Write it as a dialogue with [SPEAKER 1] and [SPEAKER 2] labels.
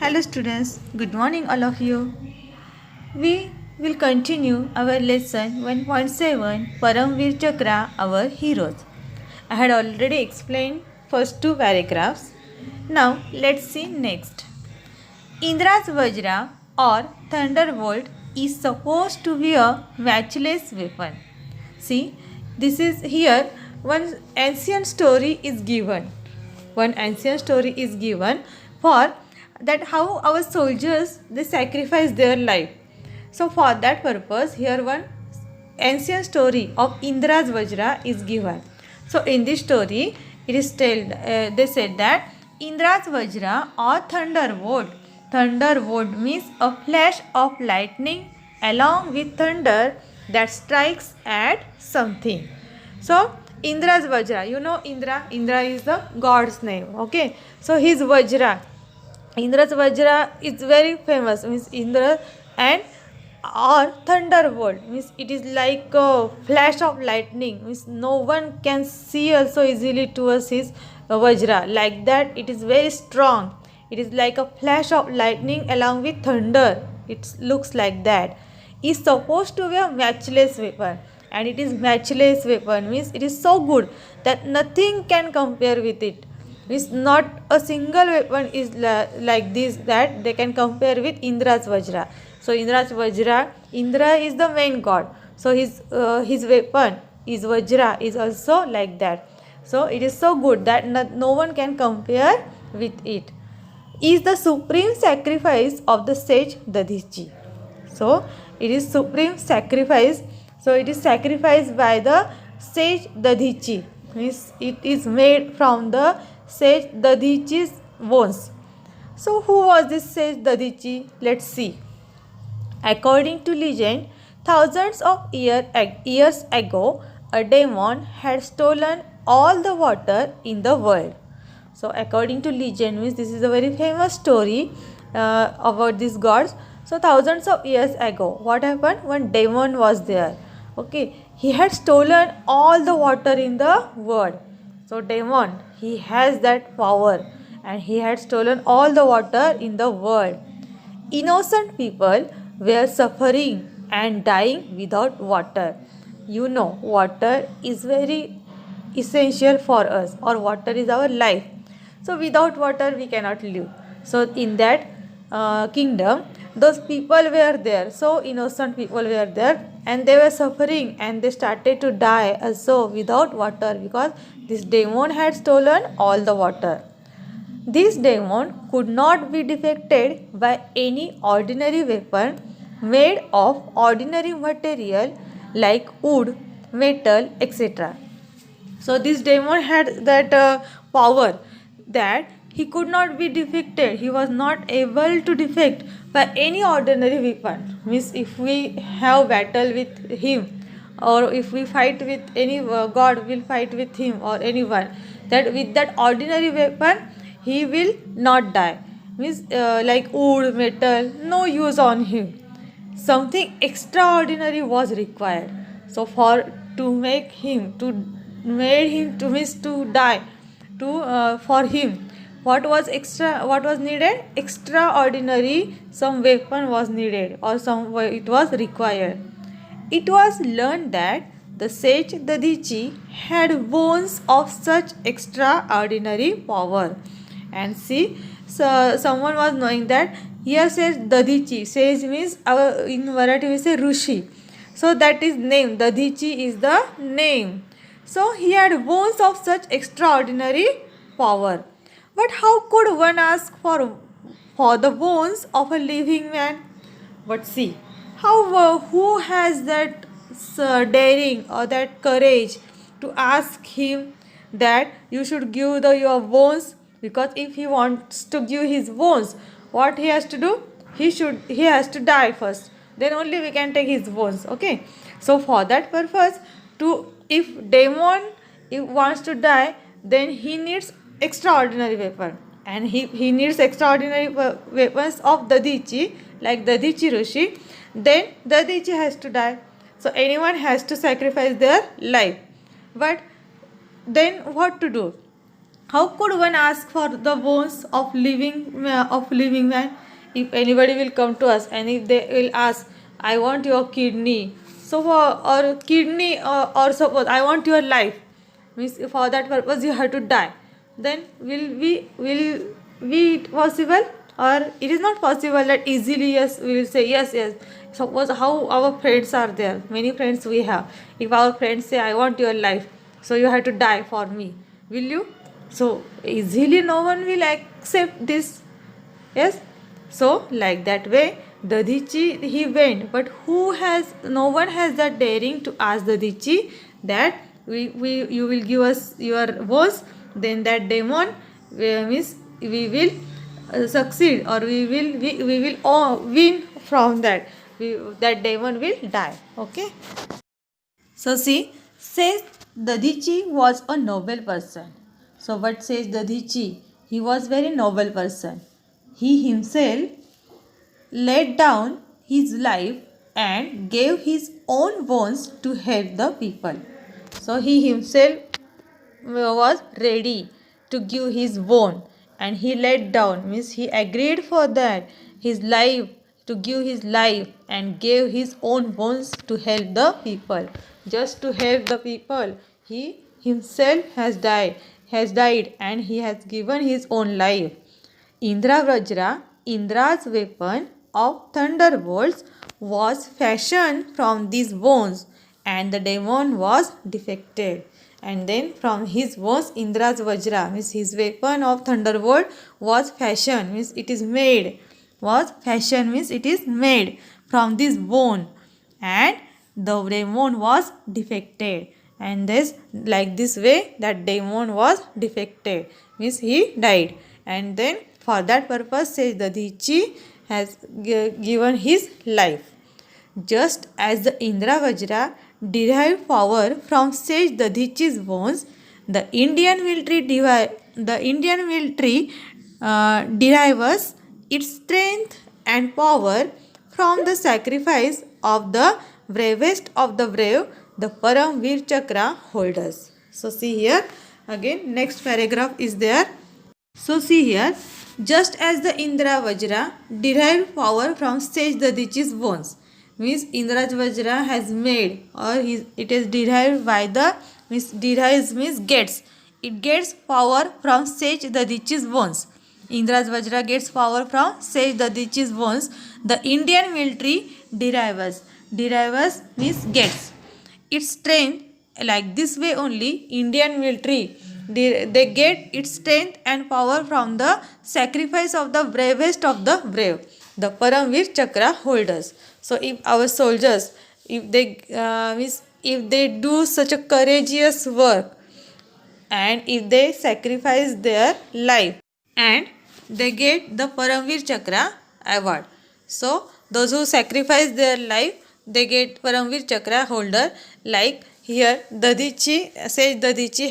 [SPEAKER 1] Hello students, good morning all of you. We will continue our lesson 1.7 Paramveer Chakra, our heroes. I had already explained first two paragraphs. Now let's see next. Indra's Vajra or Thunderbolt is supposed to be a matchless weapon. See, this is here one ancient story is given. One ancient story is given for that how our soldiers they sacrifice their life. So for that purpose here one ancient story of Indra's Vajra is given. So in this story it is they said that Indra's Vajra or Thunderbolt. Thunderbolt means a flash of lightning along with thunder that strikes at something. So Indra's Vajra, you know Indra is the god's name. Okay, so his Vajra, Indra's Vajra is very famous. Means Indra and or thunderbolt means it is like a flash of lightning. Means no one can see also easily towards his Vajra. Like that, it is very strong. It is like a flash of lightning along with thunder. It looks like that. Is supposed to be a matchless weapon, and it is matchless weapon means it is so good that nothing can compare with it. Means not a single weapon is like this that they can compare with Indra's Vajra. So Indra's Vajra, Indra is the main god. So his weapon, his Vajra is also like that. So it is so good that no one can compare with it. Is the supreme sacrifice of the sage Dadichi. So it is supreme sacrifice. So it is sacrificed by the sage Dadichi. Means it is made from the sage Dadichi's bones. So who was this sage Dadichi? Let's see. According to legend, thousands of years ago, a demon had stolen all the water in the world. So according to legend means this is a very famous story about these gods. So thousands of years ago, what happened? One demon was there. Okay, he had stolen all the water in the world. So demon, he has that power and he had stolen all the water in the world. Innocent people were suffering and dying without water. You know, water is very essential for us, or water is our life. So without water we cannot live. So in that kingdom, those people were there. So innocent people were there, and they were suffering, and they started to die also without water because this demon had stolen all the water. This demon could not be defeated by any ordinary weapon made of ordinary material like wood, metal, etc. So this demon had that power that he could not be defeated. He was not able to defeat by any ordinary weapon. Means if we have battle with him, or if we fight with any god will fight with him or anyone, that with that ordinary weapon he will not die. Means like wood, metal, no use on him. Something extraordinary was required. So for to make him to made him to miss to die to for him, what was needed? Extraordinary some weapon was needed, or some it was required. It was learned that the sage Dadichi had bones of such extraordinary power. And see, so someone was knowing that here says Dadichi. Sage means in Marathi we say Rushi. So that is name. Dadichi is the name. So he had bones of such extraordinary power. But how could one ask for the bones of a living man? But see, how who has that daring or that courage to ask him that you should give your bones? Because if he wants to give his bones, what he has to do? He has to die first. Then only we can take his bones. Okay. So for that purpose, if demon if wants to die, then he needs extraordinary weapon, and he needs extraordinary weapons of Dadichi, like Dadichi Rishi. Then Dadichi has to die. So anyone has to sacrifice their life. But then what to do? How could one ask for the bones of living man? If anybody will come to us and if they will ask, I want your kidney, so for or kidney or suppose I want your life, means for that purpose you have to die, then will it possible, or it is not possible that easily yes we will say yes. Suppose how our friends are there, many friends we have. If our friends say I want your life, so you have to die for me, will you? So easily no one will accept this. Yes. So like that way Dadichi he went, but no one has that daring to ask Dadichi that we you will give us your bones, then that demon means we will succeed, or we will win from that. That demon will die. Okay. So see, says Dadichi was a noble person. So what says Dadichi? He was very noble person. He himself laid down his life and gave his own bones to help the people. So he himself was ready to give his bone, and he laid down, means he agreed for that, his life, to give his life and gave his own bones to help the people. Just to help the people, he himself has died and he has given his own life. Indra Vrajra, Indra's weapon of thunderbolts, was fashioned from these bones, and the demon was defected. And then from his bones, Indra's Vajra, means his weapon of thunderbolt, was fashioned, means it is made. Was fashioned means it is made from this bone, and the demon was defected. And this, like this way, that demon was defected, means he died. And then for that purpose, says Dadichi has given his life. Just as the Indra Vajra derived power from sage Dadichi's bones, the Indian military derives its strength and power from the sacrifice of the bravest of the brave, the Paramveer Chakra holders. So see here, again next paragraph is there. So see here, just as the Indra Vajra derived power from sage Dadichi's bones, means Indra Vajra has made, or it is derived by the, derives means gets. It gets power from sage Dadichi's bones. Indra's Vajra gets power from sage Dadichi's bones. The Indian military derives. Derives means gets its strength, like this way only. Indian military, they get its strength and power from the sacrifice of the bravest of the brave, the Paramveer Chakra holders. So if our soldiers, if they do such a courageous work, and if they sacrifice their life, and they get the Paramveer Chakra award. So those who sacrifice their life, they get Paramveer Chakra holder. Like here Dadichi, says Dadichi